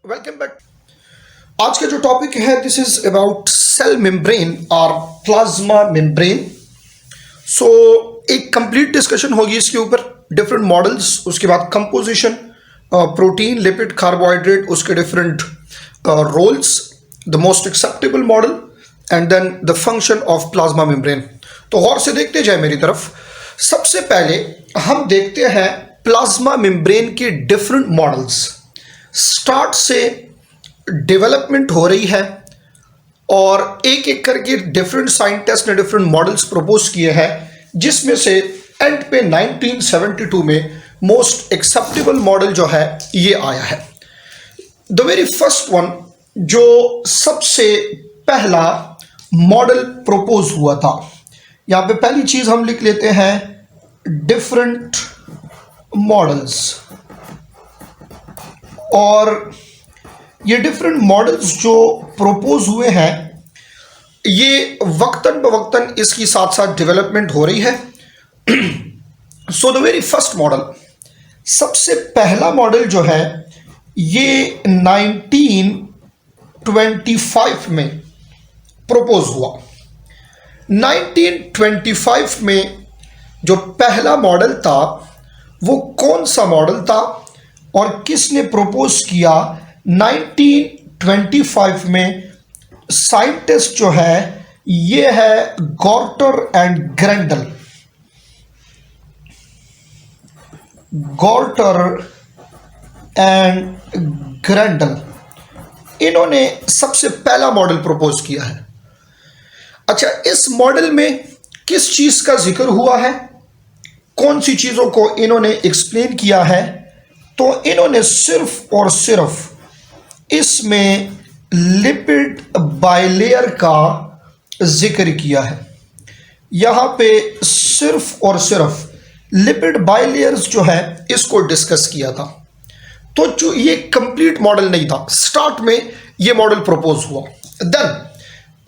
Welcome back. आज का जो टॉपिक है this is about cell membrane और प्लाज्मा मेम्ब्रेन। सो एक कंप्लीट डिस्कशन होगी इसके ऊपर, डिफरेंट मॉडल्स, उसके बाद कंपोजिशन, प्रोटीन, लिपिड, कार्बोहाइड्रेट, उसके different roles, the most acceptable model and then the function of plasma membrane. तो गौर से देखते जाए मेरी तरफ। सबसे पहले हम देखते हैं प्लाज्मा मेम्ब्रेन के डिफरेंट मॉडल्स। स्टार्ट से डेवलपमेंट हो रही है और एक एक करके डिफरेंट साइंटिस्ट ने डिफरेंट मॉडल्स प्रपोज किए हैं, जिसमें से एंड पे 1972 में मोस्ट एक्सेप्टेबल मॉडल जो है ये आया है। द वेरी फर्स्ट वन, जो सबसे पहला मॉडल प्रपोज हुआ था, यहाँ पे पहली चीज हम लिख लेते हैं डिफरेंट मॉडल्स। और ये डिफरेंट मॉडल्स जो प्रपोज हुए हैं, ये वक्तन बवक्तन इसकी साथ साथ डेवलपमेंट हो रही है। So the very first model, सबसे पहला मॉडल जो है ये 1925 में प्रपोज हुआ। 1925 में जो पहला मॉडल था वो कौन सा मॉडल था और किसने प्रपोज किया? 1925 में साइंटिस्ट जो है ये है गॉर्टर एंड ग्रेंडल। गॉर्टर एंड ग्रेंडल, इन्होंने सबसे पहला मॉडल प्रपोज किया है। अच्छा, इस मॉडल में किस चीज का जिक्र हुआ है, कौन सी चीजों को इन्होंने एक्सप्लेन किया है? तो इन्होंने सिर्फ और सिर्फ इसमें लिपिड बाइलेयर का जिक्र किया है। यहां पे सिर्फ और सिर्फ लिपिड बाइलेयर्स जो है इसको डिस्कस किया था। तो जो ये कंप्लीट मॉडल नहीं था, स्टार्ट में ये मॉडल प्रपोज हुआ। देन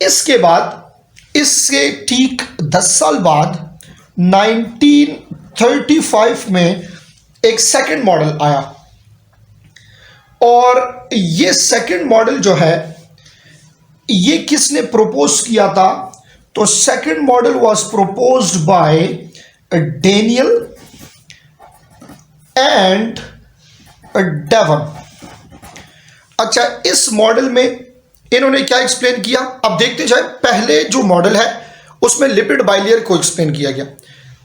इसके बाद, इससे ठीक 10 साल बाद 1935 में एक सेकंड मॉडल आया। और ये सेकंड मॉडल जो है ये किसने प्रपोज किया था? तो second model was proposed by Daniel and Davson. अच्छा, इस मॉडल में इन्होंने क्या एक्सप्लेन किया, अब देखते जाए। पहले जो मॉडल है उसमें लिपिड बाइलेयर को एक्सप्लेन किया गया,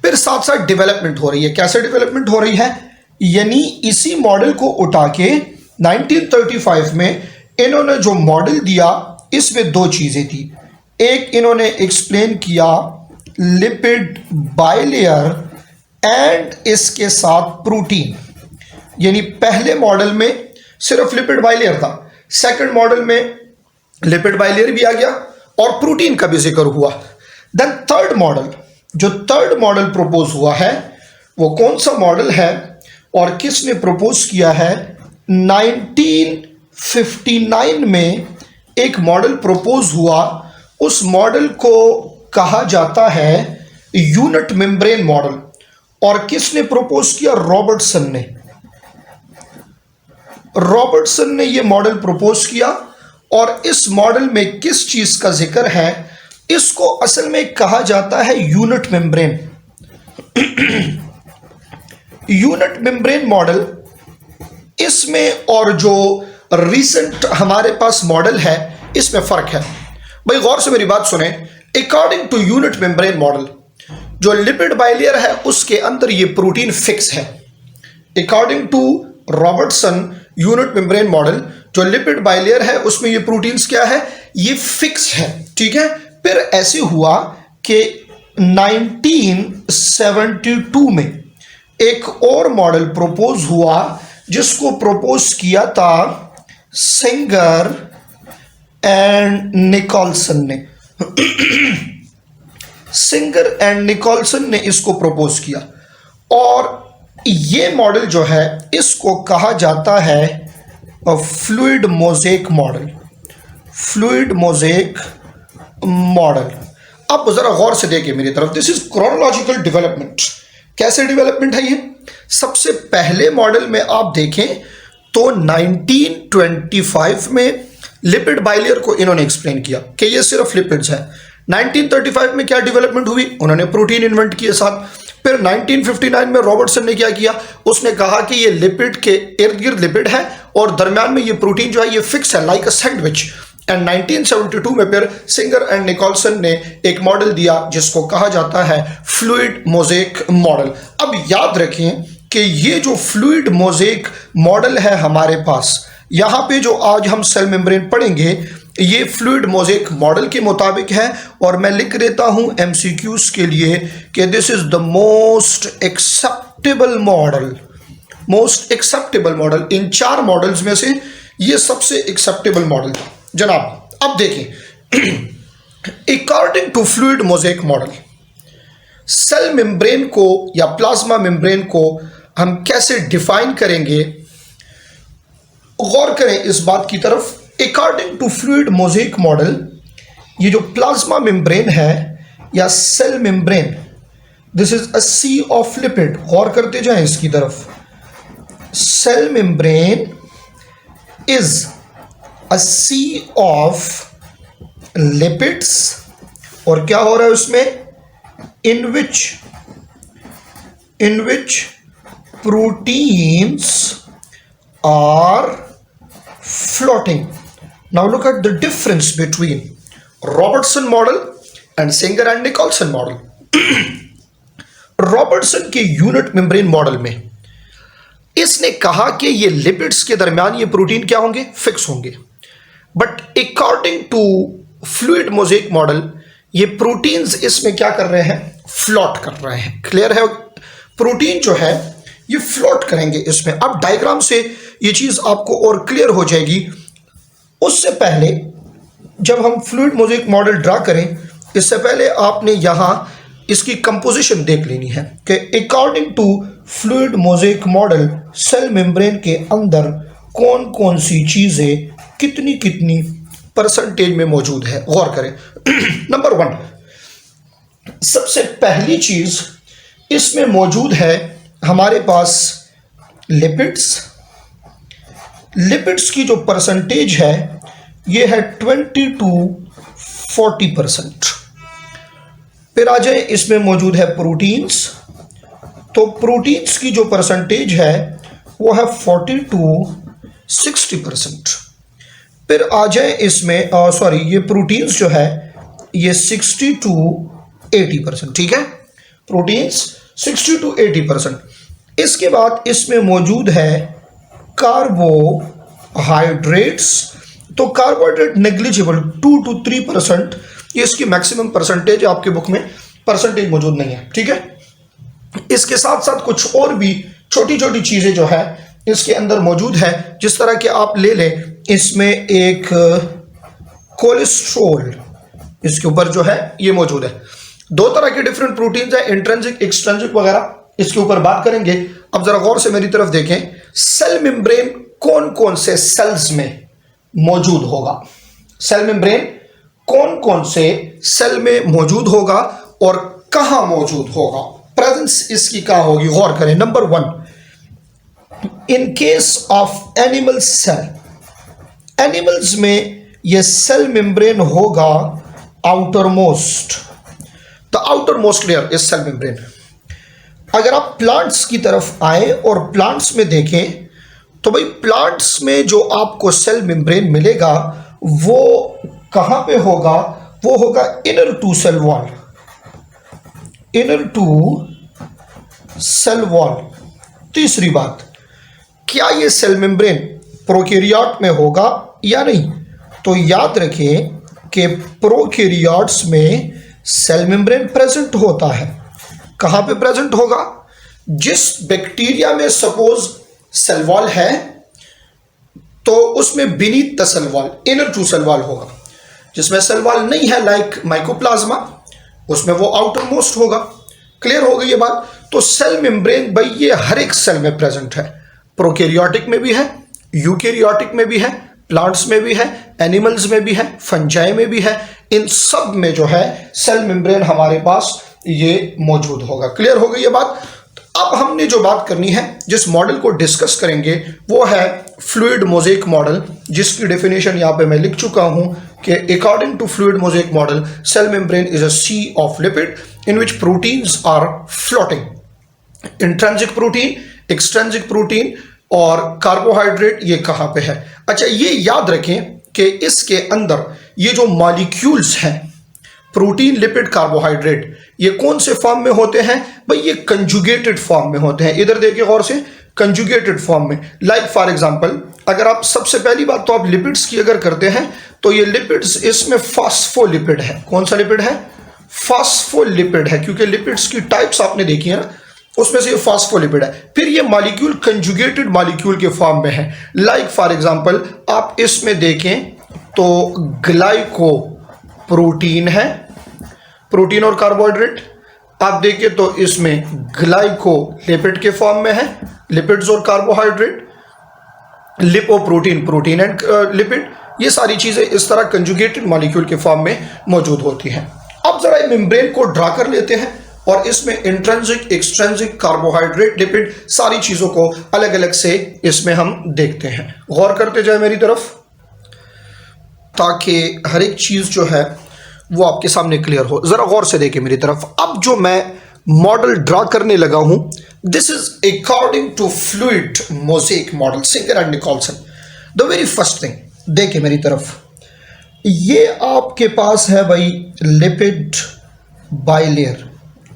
फिर साथ साथ डेवलपमेंट हो रही है। कैसे डेवलपमेंट हो रही है? यानी इसी मॉडल को उठा के 1935 में इन्होंने जो मॉडल दिया, इसमें दो चीजें थी। एक, इन्होंने एक्सप्लेन किया लिपिड बाइलेयर एंड इसके साथ प्रोटीन। यानी पहले मॉडल में सिर्फ लिपिड बाइलेयर था, सेकंड मॉडल में लिपिड बाइलेयर भी आ गया और प्रोटीन का भी जिक्र हुआ। देन थर्ड मॉडल, जो थर्ड मॉडल प्रपोज हुआ है वो कौन सा मॉडल है और किसने प्रपोज किया है? 1959 में एक मॉडल प्रपोज हुआ। उस मॉडल को कहा जाता है यूनिट मेम्ब्रेन मॉडल। और किसने प्रपोज किया? रॉबर्टसन ने। रॉबर्टसन ने यह मॉडल प्रपोज किया। और इस मॉडल में किस चीज का जिक्र है? इसको असल में कहा जाता है unit membrane. Unit membrane model, इसमें और जो रिसेंट हमारे पास मॉडल है इसमें फर्क है। भाई गौर से मेरी बात सुने। According to unit membrane model, जो लिपिड बाइलेयर है उसके अंदर ये प्रोटीन फिक्स है। According to Robertson unit membrane model, जो लिपिड बाइलेयर है उसमें ये प्रोटीन्स क्या है? ये फिक्स है। ठीक है। फिर ऐसे हुआ कि 1972 में एक और मॉडल प्रपोज हुआ, जिसको प्रपोज किया था सिंगर एंड निकोलसन ने। सिंगर एंड निकोलसन ने इसको प्रपोज किया। और ये मॉडल जो है इसको कहा जाता है fluid mosaic model. Fluid mosaic model. अब जरा गौर से देखिए मेरी तरफ। This is chronological development. कैसे डेवलपमेंट है ये? सबसे पहले मॉडल में आप देखें तो 1925 में लिपिड बाइलेयर को इन्होंने एक्सप्लेन किया कि ये सिर्फ लिपिड्स है। 1935 में क्या डेवलपमेंट हुई, उन्होंने प्रोटीन इन्वेंट किए साथ। फिर 1959 में रॉबर्टसन ने क्या किया, उसने कहा कि ये लिपिड के इर्द गिर्द लिपिड है और दरमियान में ये प्रोटीन जो है ये फिक्स है लाइक अ सैंडविच। एंड 1972 में फिर सिंगर एंड निकोलसन ने एक मॉडल दिया जिसको कहा जाता है फ्लूइड मोज़ेक मॉडल। अब याद रखें कि ये जो फ्लूइड मोज़ेक मॉडल है हमारे पास, यहाँ पे जो आज हम सेल मेम्ब्रेन पढ़ेंगे ये फ्लूइड मोज़ेक मॉडल के मुताबिक है। और मैं लिख देता हूँ MCQs के लिए कि this is the most acceptable model. Most acceptable model, in 4 models में से ये सबसे एक्सेप्टेबल मॉडल था जनाब। अब देखें, according to fluid mosaic model, cell membrane को या प्लाज्मा मेम्ब्रेन को हम कैसे डिफाइन करेंगे, गौर करें इस बात की तरफ। According to fluid mosaic model, ये जो प्लाज्मा मेम्ब्रेन है या cell membrane, this is a sea of lipid. गौर करते जाएं इसकी तरफ। Cell membrane is a sea of lipids, और क्या हो रहा है उसमें, in which proteins are floating. Now look at the difference between Robertson model and Singer and Nicolson model. Robertson के यूनिट मेम्ब्रेन मॉडल में इसने कहा कि ये लिपिड्स के दरमियान ये प्रोटीन क्या होंगे, फिक्स होंगे। But according to fluid mosaic model, ये प्रोटीन्स इसमें क्या कर रहे हैं, फ्लोट कर रहे हैं। क्लियर है, प्रोटीन जो है ये फ्लोट करेंगे इसमें। अब डायग्राम से ये चीज़ आपको और क्लियर हो जाएगी। उससे पहले जब हम फ्लूइड मोज़ेक मॉडल ड्रा करें, इससे पहले आपने यहाँ इसकी कंपोजिशन देख लेनी है कि according to fluid mosaic model cell membrane के अंदर कौन कौन सी चीज़ें कितनी कितनी परसेंटेज में मौजूद है। गौर करें। नंबर 1, सबसे पहली चीज़ इसमें मौजूद है हमारे पास लिपिड्स। लिपिड्स की जो परसेंटेज है ये है 20 to 40%। फिर आ जाए, इसमें मौजूद है प्रोटीन्स। तो प्रोटीन्स की जो परसेंटेज है वो है 40 to 60%। फिर आ जाए इसमें ये प्रोटीन्स जो है ये 60 to 80%। ठीक है, प्रोटीन्स 60 to 80%। इसके बाद इसमें मौजूद है कार्बोहाइड्रेट्स। तो कार्बोहाइड्रेट नेग्लिजिबल 2 to 3%, ये इसकी मैक्सिमम परसेंटेज आपके बुक में परसेंटेज मौजूद नहीं है। ठीक है, इसके साथ साथ कुछ और भी छोटी छोटी चीज़ें जो है इसके अंदर मौजूद है। जिस तरह के आप ले लें, इसमें एक कोलेस्ट्रॉल इसके ऊपर जो है ये मौजूद है। 2 तरह के डिफरेंट प्रोटीन्स है, इंट्रिंसिक एक्सट्रिंसिक वगैरह, इसके ऊपर बात करेंगे। अब जरा गौर से मेरी तरफ देखें, सेल मेम्ब्रेन कौन कौन से सेल्स में मौजूद होगा, सेल मेम्ब्रेन कौन कौन से सेल में मौजूद होगा और कहां मौजूद होगा, प्रेजेंस इसकी कहां होगी। गौर करें। Number 1, in case of animal cell, animals में यह सेल मेम्ब्रेन होगा outermost, the outermost layer is cell membrane. अगर आप प्लांट्स की तरफ आए और प्लांट्स में देखें तो भाई प्लांट्स में जो आपको सेल मेम्ब्रेन मिलेगा वो कहां पे होगा, वो होगा inner to cell wall, inner to cell wall. तीसरी बात, क्या ये सेल मेम्ब्रेन प्रोकैरियोट में होगा या नहीं, तो याद रखें कि प्रोकैरियोट्स में सेल मेम्ब्रेन प्रेजेंट होता है। कहां पे प्रेजेंट होगा, जिस बैक्टीरिया में सपोज सेल वॉल है तो उसमें beneath the cell wall inner to cell wall होगा। जिसमें सेल वॉल नहीं है लाइक माइकोप्लाज्मा, उसमें वो आउटर मोस्ट होगा। क्लियर हो गई ये बात। तो सेल मेम्ब्रेन भाई ये हर एक सेल में प्रेजेंट है, प्रोकैरियोटिक में भी है, यूकैरियोटिक में भी है, प्लांट्स में भी है, एनिमल्स में भी है, फंजाई में भी है। इन सब में जो है सेल मेम्ब्रेन हमारे पास ये मौजूद होगा। क्लियर हो गई ये बात। अब हमने जो बात करनी है, जिस मॉडल को डिस्कस करेंगे वो है फ्लूइड मोज़ेक मॉडल, जिसकी डेफिनेशन यहाँ पे मैं लिख चुका हूँ कि according to fluid mosaic model cell membrane is a sea of lipid in which proteins are floating. Intrinsic protein, extrinsic protein और कार्बोहाइड्रेट ये कहाँ पे है? अच्छा, ये याद रखें कि इसके अंदर ये जो मॉलिक्यूल्स हैं प्रोटीन, लिपिड, कार्बोहाइड्रेट, ये कौन से फॉर्म में होते हैं भाई? ये कंजुगेटेड फॉर्म में होते हैं। इधर देखिए गौर से, कंजुगेटेड फॉर्म में। लाइक फॉर एग्जांपल, अगर आप सबसे पहली बात तो आप लिपिड्स की अगर करते हैं तो ये लिपिड्स, इसमें फॉस्फोलिपिड है। कौन सा लिपिड है? फॉस्फोलिपिड है, क्योंकि लिपिड्स की टाइप्स आपने देखी है ना, उसमें से ये फॉस्फोलिपिड है। फिर ये मॉलिक्यूल कंजुगेटेड मॉलिक्यूल के फॉर्म में है। लाइक फॉर एग्जांपल आप इसमें देखें तो ग्लाइको प्रोटीन है, प्रोटीन और कार्बोहाइड्रेट। आप देखिए तो इसमें ग्लाइको लिपिड के फॉर्म में है, लिपिड्स और carbohydrate. Lipoprotein, protein and lipid, ये सारी चीजें इस तरह कंजुगेटेड मॉलिक्यूल के फॉर्म में मौजूद होती हैं। अब जरा मेम्ब्रेन को ड्रा कर लेते हैं और इसमें इंट्रिंसिक, एक्सट्रिंसिक, कार्बोहाइड्रेट, लिपिड, सारी चीजों को अलग अलग से इसमें हम देखते हैं। गौर करते जाए मेरी तरफ, ताकि हर एक चीज जो है वो आपके सामने क्लियर हो। जरा गौर से देखिए मेरी तरफ। अब जो मैं मॉडल ड्रा करने लगा हूं, this is according to fluid mosaic model, Singer and Nicolson. The very first thing देखिए मेरी तरफ, ये आपके पास है भाई लिपिड बाइलेयर।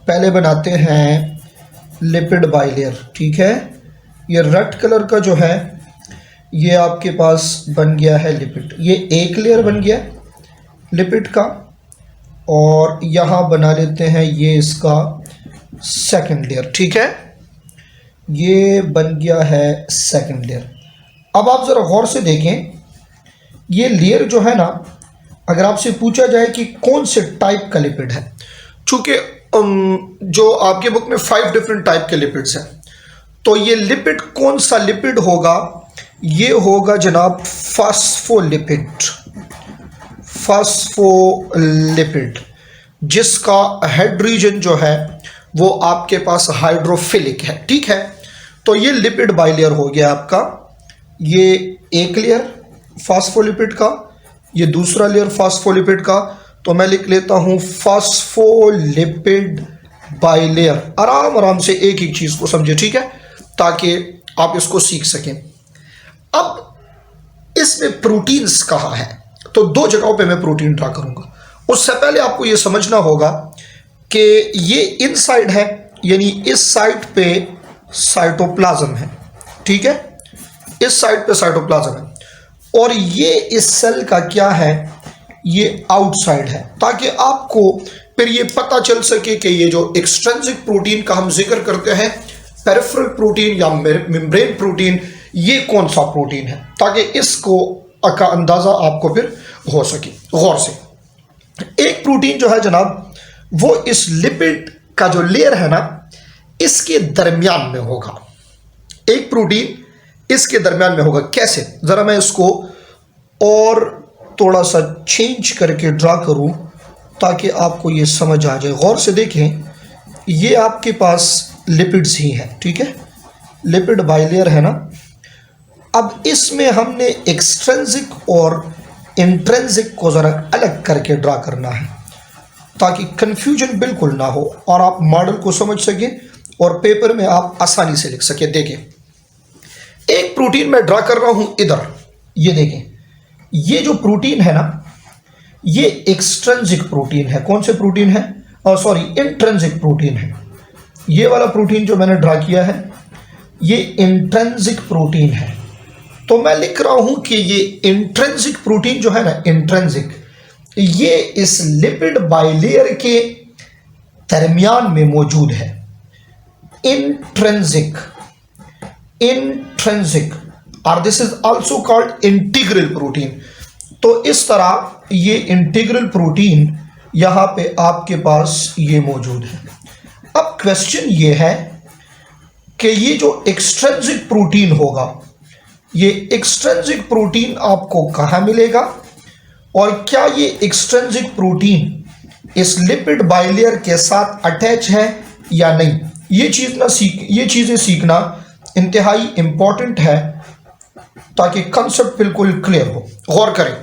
पहले बनाते हैं लिपिड बाइलेयर, ठीक है। ये रेड कलर का जो है ये आपके पास बन गया है लिपिड। ये एक लेयर बन गया लिपिड का, और यहाँ बना लेते हैं ये इसका सेकंड लेयर, ठीक है। ये बन गया है सेकंड लेयर। अब आप ज़रा गौर से देखें, ये लेयर जो है ना, अगर आपसे पूछा जाए कि कौन से टाइप का लिपिड है, चूँकि जो आपके बुक में 5 डिफरेंट टाइप के लिपिड्स हैं, तो ये लिपिड कौन सा लिपिड होगा? ये होगा जनाब फॉस्फोलिपिड, फॉस्फोलिपिड, जिसका हेड रीजन जो है वो आपके पास हाइड्रोफिलिक है, ठीक है। तो ये लिपिड बाइलेयर हो गया आपका। ये एक लेयर फॉस्फोलिपिड का, ये दूसरा लेयर फॉस्फोलिपिड का। तो मैं लिख लेता हूं फॉस्फोलिपिड बाइलेयर। आराम आराम से एक एक चीज को समझे, ठीक है, ताकि आप इसको सीख सकें। अब इसमें प्रोटीन्स कहाँ है? तो 2 जगहों पे मैं प्रोटीन ड्रा करूंगा। उससे पहले आपको यह समझना होगा कि ये इनसाइड है, यानी इस साइड पे साइटोप्लाज्म है, ठीक है। इस साइड पे साइटोप्लाज्म है, और ये इस सेल का क्या है? ये आउटसाइड है, ताकि आपको फिर ये पता चल सके कि ये जो एक्सट्रिंसिक प्रोटीन का हम जिक्र करते हैं, पेरिफेरल प्रोटीन या मेम्ब्रेन प्रोटीन, ये कौन सा प्रोटीन है, ताकि इसको का अंदाजा आपको फिर हो सके। गौर से, एक प्रोटीन जो है जनाब वो इस लिपिड का जो लेयर है ना, इसके दरमियान में होगा। एक प्रोटीन इसके दरमियान में होगा। कैसे? जरा मैं इसको और थोड़ा सा चेंज करके ड्रा करूं ताकि आपको ये समझ आ जाए। गौर से देखें, ये आपके पास लिपिड्स ही है, ठीक है, लिपिड बाइलेयर है ना। अब इसमें हमने एक्सट्रिंसिक और इंट्रिंसिक को ज़रा अलग करके ड्रा करना है, ताकि कंफ्यूजन बिल्कुल ना हो और आप मॉडल को समझ सकें और पेपर में आप आसानी से लिख सकें। देखें, एक प्रोटीन मैं ड्रा कर रहा हूं इधर, ये देखें, ये जो प्रोटीन है ना, ये एक्सट्रिंसिक प्रोटीन है। कौन से प्रोटीन है? सॉरी, इंट्रिंसिक प्रोटीन है। ये वाला प्रोटीन जो मैंने ड्रा किया है ये इंट्रिंसिक प्रोटीन है। तो मैं लिख रहा हूं कि ये इंट्रिंसिक प्रोटीन जो है ना, इंट्रिंसिक, ये इस लिपिड बाइलेयर के दरमियान में मौजूद है। इंट्रिंसिक, इंट्रिंसिक, और this is also called integral protein. तो इस तरह ये इंटीग्रल प्रोटीन यहां पे आपके पास ये मौजूद है। अब क्वेश्चन ये है कि ये जो एक्सट्रिंसिक प्रोटीन होगा, ये एक्सट्रिंसिक प्रोटीन आपको कहाँ मिलेगा, और क्या ये एक्सट्रिंसिक प्रोटीन इस लिपिड बाइलेयर के साथ अटैच है या नहीं? ये चीज़ें सीखना इंतहाई इंपॉर्टेंट है ताकि कंसेप्ट बिल्कुल क्लियर हो। गौर करें,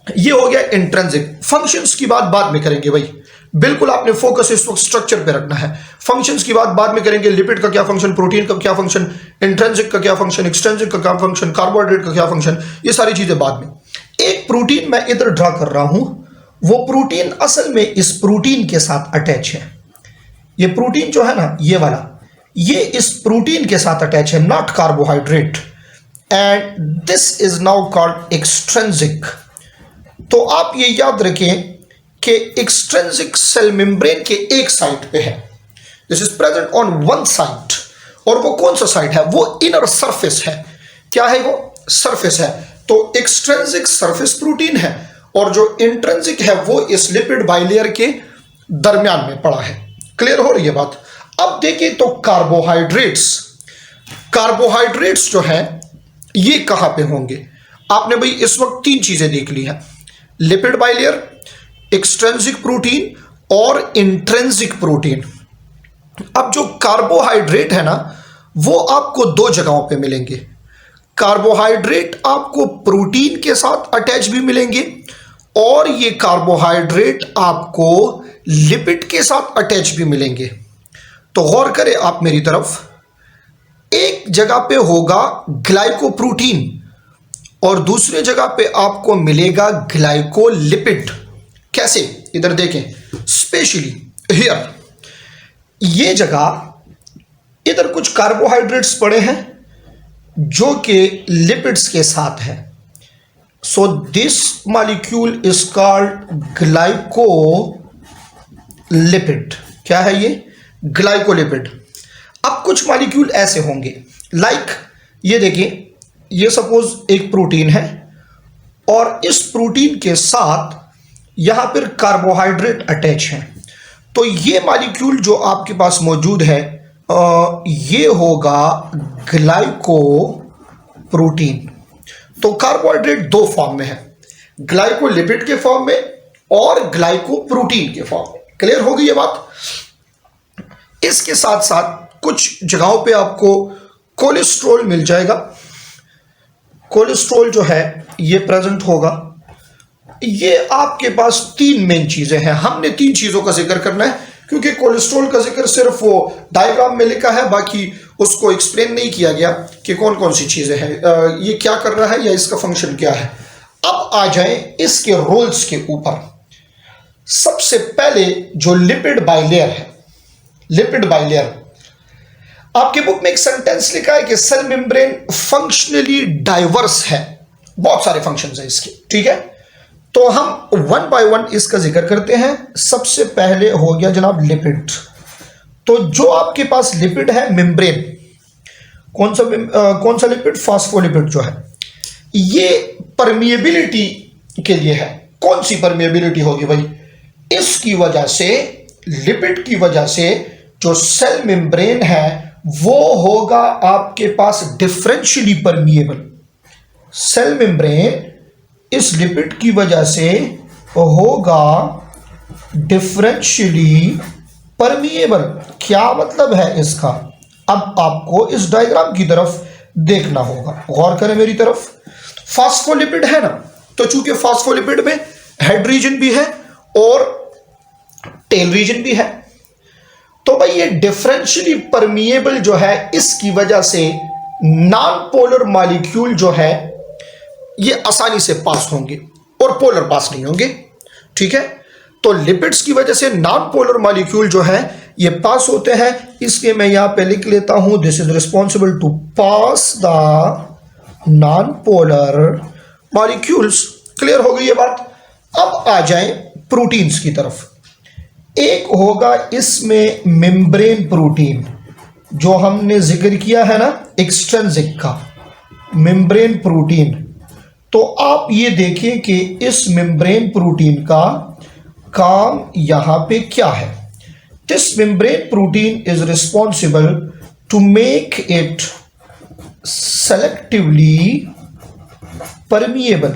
ये हो गया इंट्रिंसिक। फंक्शंस की बात बाद में करेंगे भाई, बिल्कुल आपने फोकस इस वक्त स्ट्रक्चर पे रखना है। फंक्शंस की बात बाद में करेंगे, लिपिड का क्या फंक्शन, प्रोटीन का क्या फंक्शन, इंट्रिंसिक का क्या फंक्शन, एक्सट्रिंसिक का क्या फंक्शन, कार्बोहाइड्रेट का क्या फंक्शन, ये सारी चीजें बाद में। एक प्रोटीन मैं इधर ड्रा कर रहा हूं, वो प्रोटीन असल में इस प्रोटीन के साथ अटैच है। ये प्रोटीन जो है ना, ये वाला, ये इस प्रोटीन के साथ अटैच है, not carbohydrate, and this is now called extrinsic. तो आप ये याद रखें कि एक्सट्रिंसिक सेल मेम्ब्रेन के एक साइड पे है, this is present on one side, और वो कौन सा साइड है, वो इनर सरफेस है। क्या है वो? सरफेस है। तो एक्सट्रिंसिक सरफेस प्रोटीन है, और जो इंट्रिंसिक है वो इस लिपिड बाइलेयर के दरमियान में पड़ा है। क्लियर हो रही है बात? अब देखिए तो कार्बोहाइड्रेट्स जो है ये कहां पे होंगे? आपने भाई इस वक्त तीन चीजें देख ली हैं, लिपिड बाइलेयर, एक्सट्रिंसिक प्रोटीन और इंट्रिंसिक प्रोटीन। अब जो कार्बोहाइड्रेट है ना, वो आपको दो जगहों पे मिलेंगे। कार्बोहाइड्रेट आपको प्रोटीन के साथ अटैच भी मिलेंगे, और ये कार्बोहाइड्रेट आपको लिपिड के साथ अटैच भी मिलेंगे। तो गौर करें आप मेरी तरफ, एक जगह पे होगा ग्लाइकोप्रोटीन और दूसरे जगह पे आपको मिलेगा ग्लाइकोलिपिड। कैसे? इधर देखें, स्पेशली हियर, ये जगह, इधर कुछ कार्बोहाइड्रेट्स पड़े हैं जो कि लिपिड्स के साथ है। So this molecule is called glycolipid. क्या है ये? ग्लाइकोलिपिड। अब कुछ मॉलिक्यूल ऐसे होंगे, लाइक ये देखिए, ये सपोज एक प्रोटीन है, और इस प्रोटीन के साथ यहां पर कार्बोहाइड्रेट अटैच है। तो ये मॉलिक्यूल जो आपके पास मौजूद है, ये होगा ग्लाइकोप्रोटीन। तो कार्बोहाइड्रेट दो फॉर्म में है, ग्लाइकोलिपिड के फॉर्म में और ग्लाइकोप्रोटीन के फॉर्म में। क्लियर हो गई ये बात? इसके साथ साथ कुछ जगहों पे आपको कोलेस्ट्रॉल मिल जाएगा। कोलेस्ट्रॉल जो है ये प्रेजेंट होगा। ये आपके पास तीन मेन चीजें हैं, हमने तीन चीजों का जिक्र करना है, क्योंकि कोलेस्ट्रॉल का जिक्र सिर्फ वो डायग्राम में लिखा है, बाकी उसको एक्सप्लेन नहीं किया गया कि कौन कौन सी चीजें हैं, ये क्या कर रहा है या इसका फंक्शन क्या है। अब आ जाए इसके रोल्स के ऊपर। सबसे पहले जो लिपिड बाइलेयर है, लिपिड बाइलेयर, आपके बुक में एक सेंटेंस लिखा है कि सेल मेम्ब्रेन फंक्शनली डाइवर्स है, बहुत सारे फंक्शंस हैं इसके, ठीक है। तो हम वन बाय वन इसका जिक्र करते हैं। सबसे पहले हो गया जनाब लिपिड। तो जो आपके पास लिपिड है मेम्ब्रेन, कौन सा लिपिड? फास्फोलिपिड जो है, ये परमिएबिलिटी के लिए है। कौन सी परमिएबिलिटी होगी भाई? इसकी वजह से, लिपिड की वजह से जो सेल मेम्ब्रेन है वो होगा आपके पास डिफरेंशियली परमिएबल। सेल मेम्ब्रेन इस लिपिड की वजह से होगा डिफरेंशियली परमिएबल। क्या मतलब है इसका? अब आपको इस डायग्राम की तरफ देखना होगा, गौर करें मेरी तरफ। फास्फोलिपिड है ना, तो चूंकि फास्फोलिपिड में हेड रीजन भी है और टेल रीजन भी है, तो भाई ये डिफरेंशियली परमिएबल जो है, इसकी वजह से नॉन पोलर मॉलिक्यूल जो है ये आसानी से पास होंगे और पोलर पास नहीं होंगे, ठीक है। तो लिपिड्स की वजह से नॉन पोलर मॉलिक्यूल जो है ये पास होते हैं। इसलिए मैं यहां पे लिख लेता हूं, this is responsible to pass the non polar molecules. Clear हो गई ये बात? अब आ जाएं प्रोटीन्स की तरफ। एक होगा इसमें मेम्ब्रेन प्रोटीन, जो हमने जिक्र किया है ना एक्सट्रिंसिक का, मेम्ब्रेन प्रोटीन। तो आप ये देखें कि इस मेम्ब्रेन प्रोटीन का काम यहां पे क्या है। This membrane protein is responsible to make it selectively permeable.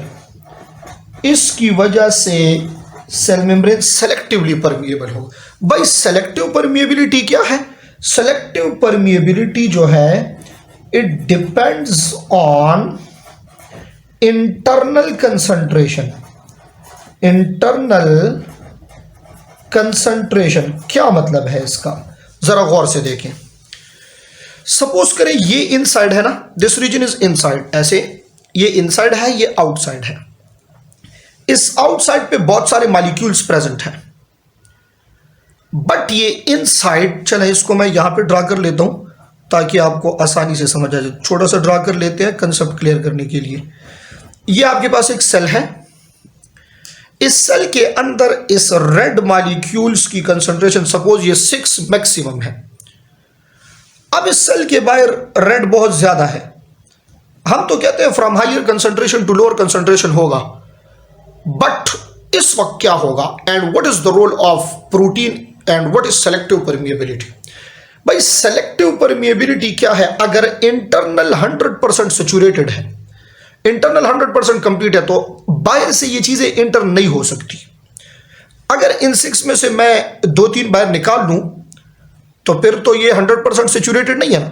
इसकी वजह से सेल मेम्ब्रेन सेलेक्टिवली परमिएबल हो। भाई सेलेक्टिव परमिएबिलिटी क्या है? सेलेक्टिव परमिएबिलिटी जो है it depends on internal concentration. Internal concentration क्या मतलब है इसका, जरा गौर से देखें। सपोज करें ये इनसाइड है ना, दिस रीजन इज इनसाइड, ऐसे ये इनसाइड है, ये आउटसाइड है। इस आउटसाइड पे बहुत सारे मॉलिक्यूल्स प्रेजेंट हैं, बट ये इनसाइड, चले इसको मैं यहां पे ड्रा कर लेता हूं ताकि आपको आसानी से समझ आ जाए। छोटा सा ड्रा कर लेते हैं कंसेप्ट क्लियर करने के लिए। ये आपके पास एक सेल है, इस सेल के अंदर इस रेड मॉलिक्यूल्स की कंसंट्रेशन सपोज ये 6 मैक्सिमम है। अब इस सेल के बाहर रेड बहुत ज्यादा है, हम तो कहते हैं from higher concentration to lower concentration होगा, बट इस वक्त क्या होगा and what is the role of protein and what is selective permeability. भाई सेलेक्टिव परमिएबिलिटी क्या है, अगर इंटरनल 100% सैचुरेटेड है, इंटरनल 100% कंप्लीट है, तो बाहर से ये चीजें इंटर नहीं हो सकती। अगर इन 6 में से मैं 2-3 बाहर निकाल लूं तो फिर तो ये 100% सैचुरेटेड नहीं है ना,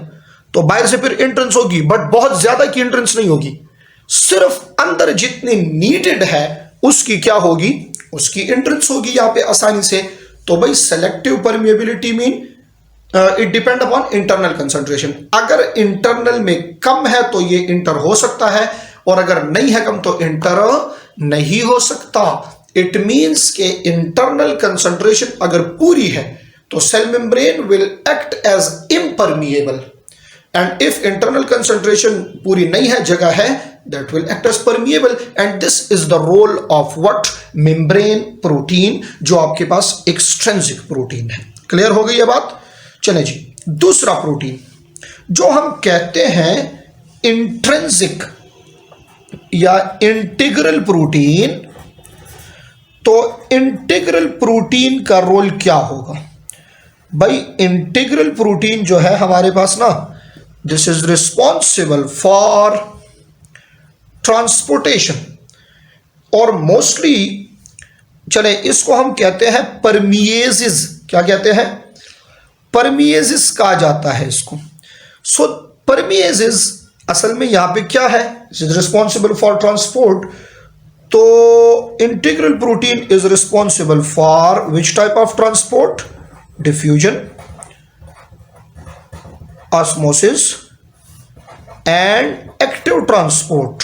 तो बाहर से फिर एंट्रेंस होगी, बट बहुत ज्यादा की एंट्रेंस नहीं होगी, सिर्फ अंदर जितनी नीडेड है उसकी क्या होगी, उसकी एंट्रेंस होगी यहां पे आसानी से। तो भाई selective permeability mean it depend upon internal concentration. अगर इंटरनल में कम है तो ये इंटर हो सकता है, और अगर नहीं है कम तो इंटर नहीं हो सकता। इट मींस के इंटरनल कंसंट्रेशन अगर पूरी है तो cell membrane will act as impermeable, and if internal concentration पूरी नहीं है, जगह है, that will act as permeable, and this is the role of what membrane protein, जो आपके पास एक्सट्रिंसिक प्रोटीन है। क्लियर हो गई ये बात। चले जी, दूसरा प्रोटीन जो हम कहते हैं इंट्रिंसिक या इंटीग्रल प्रोटीन। तो इंटीग्रल प्रोटीन का रोल क्या होगा भाई, इंटीग्रल प्रोटीन जो है हमारे पास ना, this is responsible for transportation, और मोस्टली चले इसको हम कहते हैं परमिएजेस। क्या कहते हैं, परमिएजेस कहा जाता है इसको। सो परमिएजेस असल में यहां पे क्या है, इज रिस्पॉन्सिबल फॉर ट्रांसपोर्ट। तो integral protein is responsible for which type of transport, diffusion, osmosis and active transport.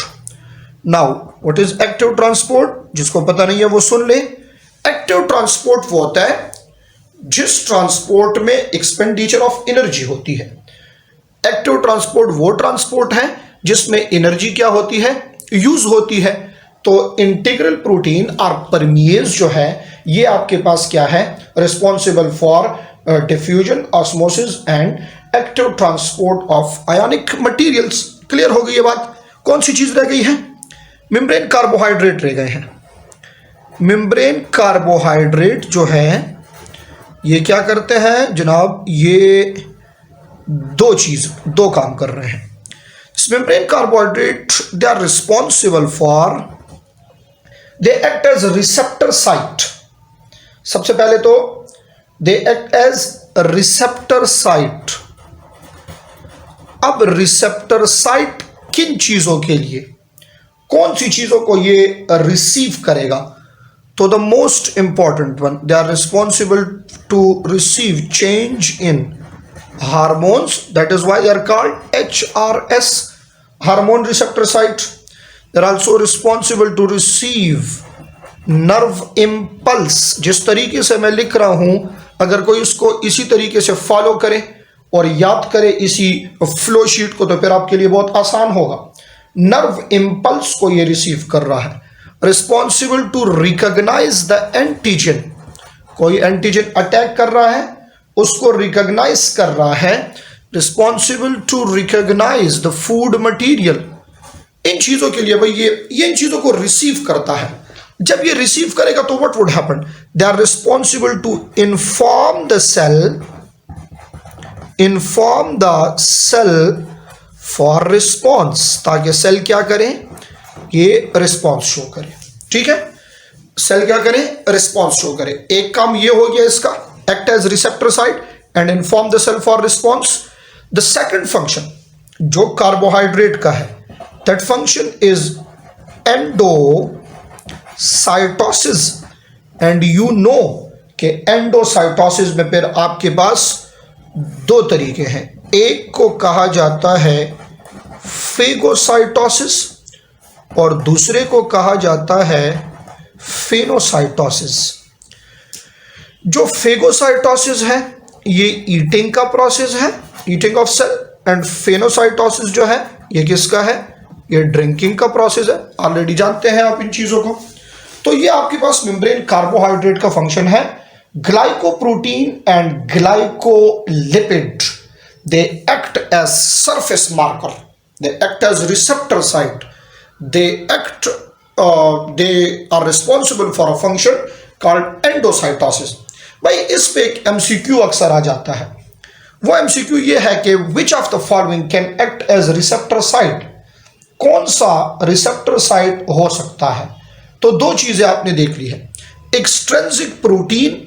Now what is active transport, जिसको पता नहीं है वो सुन ले। एक्टिव ट्रांसपोर्ट वो होता है जिस ट्रांसपोर्ट में एक्सपेंडिचर ऑफ एनर्जी होती है। एक्टिव ट्रांसपोर्ट वो ट्रांसपोर्ट है जिसमें एनर्जी क्या होती है, यूज होती है। तो इंटीग्रल प्रोटीन और परमिएज जो है ये आपके पास क्या है, responsible for diffusion, osmosis and active transport of ionic materials. Clear हो गई ये बात। कौन सी चीज रह गई है, मेम्ब्रेन कार्बोहाइड्रेट रह गए हैं। मेम्ब्रेन कार्बोहाइड्रेट जो है ये क्या करते हैं जनाब, ये दो काम कर रहे हैं। Membrane carbohydrate they are responsible for, they act as receptor site. सबसे पहले तो they act as receptor site. अब रिसेप्टर साइट किन चीजों के लिए, कौन सी चीजों को ये रिसीव करेगा, तो the most important one, they are responsible to receive change in hormones, that is why they are called HRS, hormone receptor site. They are also responsible to receive nerve impulse. जिस तरीके से मैं लिख रहा हूं, अगर कोई उसको इसी तरीके से फॉलो करे और याद करे इसी फ्लो शीट को, तो फिर आपके लिए बहुत आसान होगा। नर्व इम्पल्स को ये रिसीव कर रहा है। Responsible to recognise the antigen, कोई एंटीजन अटैक कर रहा है उसको रिकॉग्नाइज कर रहा है। Responsible to recognise the food material. इन चीजों के लिए भाई ये इन चीजों को रिसीव करता है। जब ये रिसीव करेगा तो what would happen, they are responsible to inform the cell for response, ताकि सेल क्या करे, ये रिस्पॉन्स शो करे। ठीक है, सेल क्या करे, रिस्पॉन्स शो करे। एक काम ये हो गया इसका, act as receptor site. and inform the cell for response. The second function जो कार्बोहाइड्रेट का है, that function is endocytosis, and you know कि एंडोसाइटोसिस में फिर आपके पास दो तरीके हैं, एक को कहा जाता है फेगोसाइटोसिस और दूसरे को कहा जाता है फेनोसाइटोसिस। जो फेगोसाइटोसिस है ये ईटिंग का प्रोसेस है, ईटिंग ऑफ सेल, एंड फेनोसाइटोसिस जो है ये किसका है, ये ड्रिंकिंग का प्रोसेस है। ऑलरेडी जानते हैं आप इन चीजों को। तो ये आपके पास मेम्ब्रेन कार्बोहाइड्रेट का फंक्शन है। Glycoprotein and glycolipid they act as surface marker, they act as receptor site, they are responsible for a function called endocytosis. भाई इस पे एक एमसीक्यू अक्सर आ जाता है। वो एमसीक्यू ये है कि which of the following can act as receptor site, कौन सा रिसेप्टर साइट हो सकता है। तो दो चीजें आपने देख ली है, एक्सट्रिंसिक प्रोटीन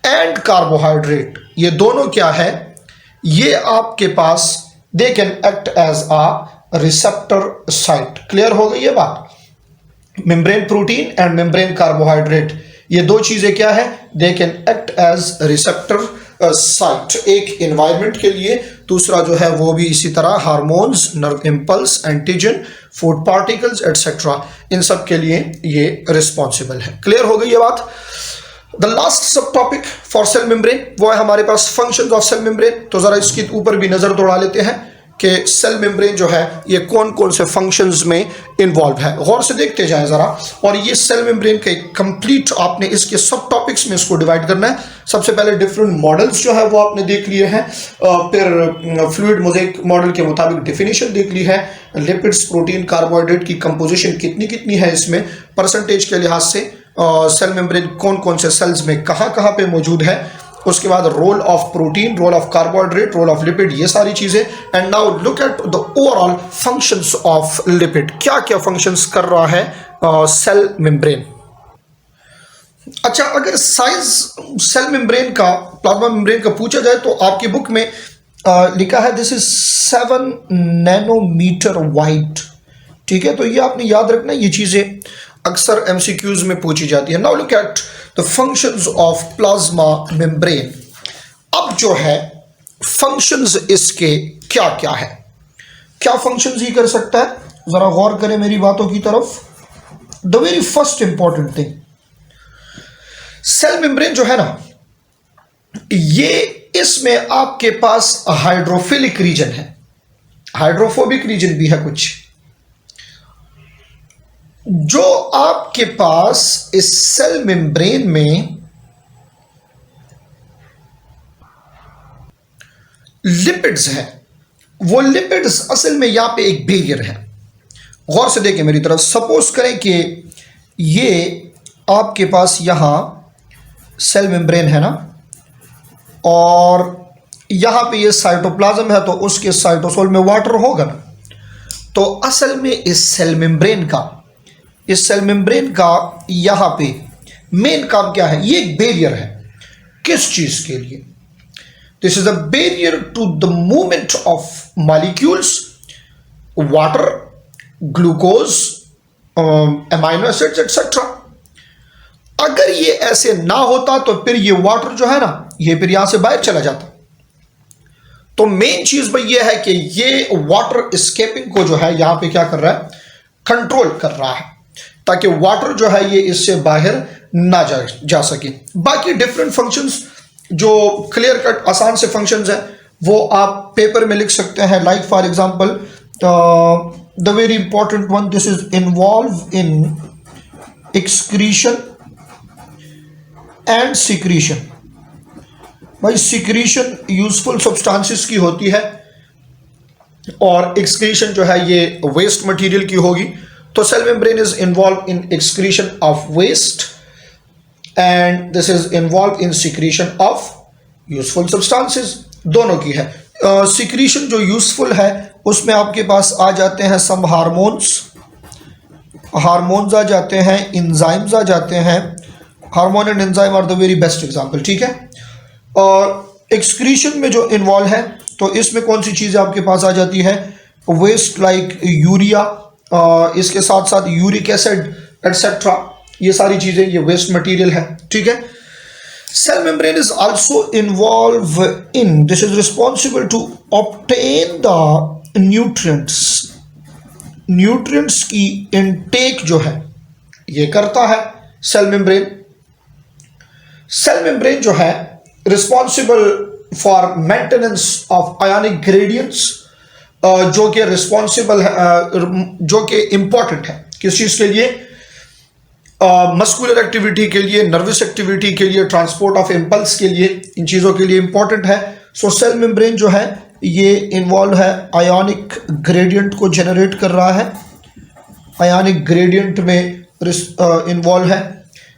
एंड कार्बोहाइड्रेट, ये दोनों क्या है, ये आपके पास they can act as a receptor site. Clear हो गई ये बात। Membrane protein and membrane carbohydrate ये दो चीजें क्या है, they can act as receptor site, एक एनवायरनमेंट के लिए, दूसरा जो है वो भी इसी तरह hormones, nerve impulse, antigen, food particles etcetera, इन सब के लिए ये रिस्पॉन्सिबल है। क्लियर हो गई ये बात। द लास्ट सब टॉपिक फॉर सेल मेम्ब्रेन वो है हमारे पास फंक्शंस ऑफ सेल मेम्ब्रेन। तो जरा इसके ऊपर भी नजर दौड़ा लेते हैं कि सेल मेम्ब्रेन जो है ये कौन कौन से फंक्शंस में इन्वॉल्व है, गौर से देखते जाएं जरा। और ये सेल मेम्ब्रेन का एक कंप्लीट आपने इसके सब टॉपिक्स में इसको डिवाइड करना है। सबसे पहले डिफरेंट मॉडल्स जो है वो आपने देख लिए हैं, फिर फ्लूइड मोज़ेक मॉडल के मुताबिक डेफिनेशन देख ली है, लिपिड्स, प्रोटीन, कार्बोहाइड्रेट की कंपोजिशन कितनी कितनी है इसमें परसेंटेज के लिहाज से, सेल मेम्ब्रेन कौन कौन से सेल्स में कहाँ कहाँ पे मौजूद है, उसके बाद role of protein, role of carbohydrate, role of lipid, ये सारी चीजें। And now look at the overall functions of lipid, क्या क्या फंक्शंस कर रहा है सेल मेम्ब्रेन। अच्छा, अगर साइज सेल मेम्ब्रेन का, प्लाज्मा मेम्ब्रेन का पूछा जाए तो आपकी बुक में लिखा है दिस इज 7 नैनोमीटर वाइड। ठीक है, तो ये आपने याद रखना, ये चीजें अक्सर एमसीक्यूज में पूछी जाती है। Now look at the functions of plasma membrane. अब जो है फंक्शंस इसके क्या क्या है, क्या फंक्शंस ही कर सकता है, जरा गौर करें मेरी बातों की तरफ। The very first important thing, cell membrane जो है ना, ये इसमें आपके पास हाइड्रोफिलिक रीजन है, हाइड्रोफोबिक रीजन भी है कुछ। जो आपके पास इस सेल मेम्ब्रेन में लिपिड्स हैं, वो लिपिड्स असल में यहां पे एक बैरियर है। गौर से देखें मेरी तरफ। सपोज करें कि ये आपके पास यहां सेल मेम्ब्रेन है ना, और यहां पे ये साइटोप्लाज्म है, तो उसके साइटोसोल में वाटर होगा ना। तो असल में इस सेल मेम्ब्रेन का यहां पे मेन काम क्या है, ये एक बैरियर है। किस चीज के लिए? This is a barrier to the movement of molecules, water, glucose, amino acids etcetera. अगर ये ऐसे ना होता तो फिर ये वाटर जो है ना, ये फिर यहां से बाहर चला जाता। तो मेन चीज भाई ये है कि ये वाटर स्केपिंग को जो है यहां पे क्या कर रहा है, कंट्रोल कर रहा है, ताकि वाटर जो है ये इससे बाहर ना जा सके। बाकी डिफरेंट फंक्शंस जो क्लियर कट आसान से फंक्शंस हैं वो आप पेपर में लिख सकते हैं। Like for example the very important one, this is involve in excretion and secretion. भाई सिक्रीशन यूजफुल सब्सटेंसेस की होती है और एक्सक्रीशन जो है ये वेस्ट मटेरियल की होगी। तो cell membrane is involve in excretion of waste and this is involve in secretion of useful substances, दोनों की है। सिक्रीशन जो यूजफुल है उसमें आपके पास आ जाते हैं सम हार्मोन्स आ जाते हैं, इंजाइम्स आ जाते हैं। Hormone and enzyme are the very best example. ठीक है, और एक्सक्रीशन में जो इन्वॉल्व है, तो इसमें कौन सी चीज़ें आपके पास आ जाती है? वेस्ट लाइक यूरिया, इसके साथ साथ यूरिक एसिड एटसेट्रा, ये सारी चीज़ें ये वेस्ट मटेरियल है, ठीक है। Cell membrane is also involve in, this is responsible to obtain the nutrients, nutrients की इनटेक जो है ये करता है सेल मेम्ब्रेन। सेल मेम्ब्रेन जो है responsible for maintenance of ionic gradients, जो कि रिस्पॉन्सिबल है, जो कि इंपॉर्टेंट है किस चीज़ के लिए? मस्कुलर एक्टिविटी के लिए, नर्वस एक्टिविटी के लिए, ट्रांसपोर्ट ऑफ इम्पल्स के लिए, इन चीज़ों के लिए इंपॉर्टेंट है। सो सेल मेम्ब्रेन जो है ये इन्वॉल्व है, आयोनिक ग्रेडियंट को जनरेट कर रहा है, आयोनिक ग्रेडियंट में इन्वॉल्व है।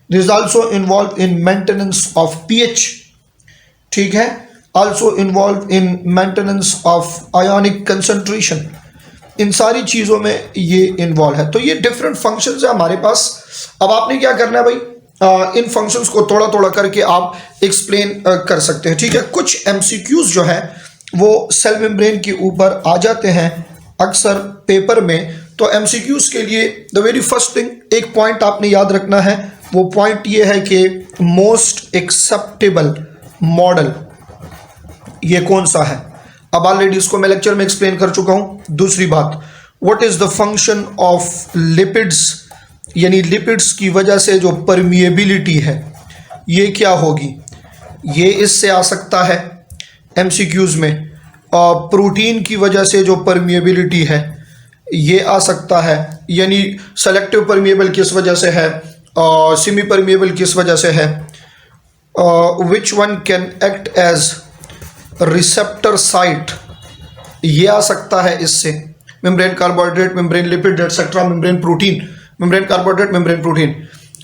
This is also involve in maintenance of pH, ठीक है, also involve in maintenance of ionic concentration, इन सारी चीज़ों में ये इन्वॉल्व है। तो ये डिफरेंट फंक्शंस है हमारे पास। अब आपने क्या करना है भाई, इन फंक्शंस को थोड़ा थोड़ा करके आप एक्सप्लेन कर सकते हैं, ठीक है। कुछ एमसीक्यूज जो है वो सेल मेम्ब्रेन के ऊपर आ जाते हैं अक्सर पेपर में। तो एमसीक्यूज के लिए द वेरी फर्स्ट थिंग, एक पॉइंट आपने याद रखना है, वो पॉइंट ये है कि मोस्ट एक्सेप्टेबल मॉडल ये कौन सा है। अब ऑलरेडी इसको मैं लेक्चर में एक्सप्लेन कर चुका हूं। दूसरी बात, what is the function of lipids, यानी लिपिड्स की वजह से जो परमिएबिलिटी है ये क्या होगी, ये इससे आ सकता है एमसीक्यूज में। प्रोटीन की वजह से जो परमिएबिलिटी है ये आ सकता है, यानी सेलेक्टिव परमिएबल किस वजह से है, सेमी परमिएबल किस वजह से है, which one can act as receptor site, ये आ सकता है इससे। Membrane carbohydrate, membrane lipid etcetera, membrane protein, membrane carbohydrate, membrane protein,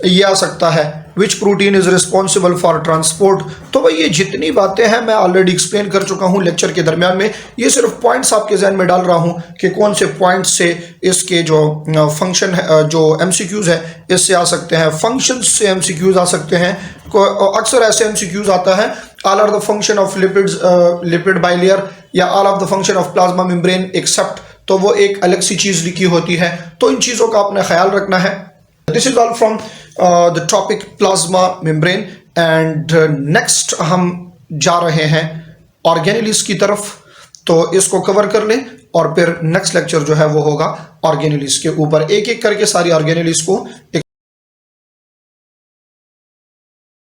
ये आ सकता है। Which protein is responsible for transport. तो भाई ये जितनी बातें हैं मैं ऑलरेडी एक्सप्लेन कर चुका हूँ लेक्चर के दरमियान में। ये सिर्फ पॉइंट्स आपके जहन में डाल रहा हूँ कि कौन से पॉइंट्स से इसके जो फंक्शन है, जो एमसीक्यूज है, इससे आ सकते हैं। फंक्शंस से एमसीक्यूज आ सकते हैं। अक्सर ऐसे एमसीक्यूज आता है, all are the function of lipids, lipid bilayer, या all of the function of plasma membrane except, तो वो एक अलग सी चीज़ लिखी होती है। तो इन चीज़ों का आपने ख्याल रखना है। This is all from the topic plasma membrane, and next हम जा रहे हैं ऑर्गेनेलिस की तरफ। तो इसको कवर कर लें और फिर नेक्स्ट लेक्चर जो है वो होगा ऑर्गेनेलिस के ऊपर। एक एक करके सारी ऑर्गेनेलिस को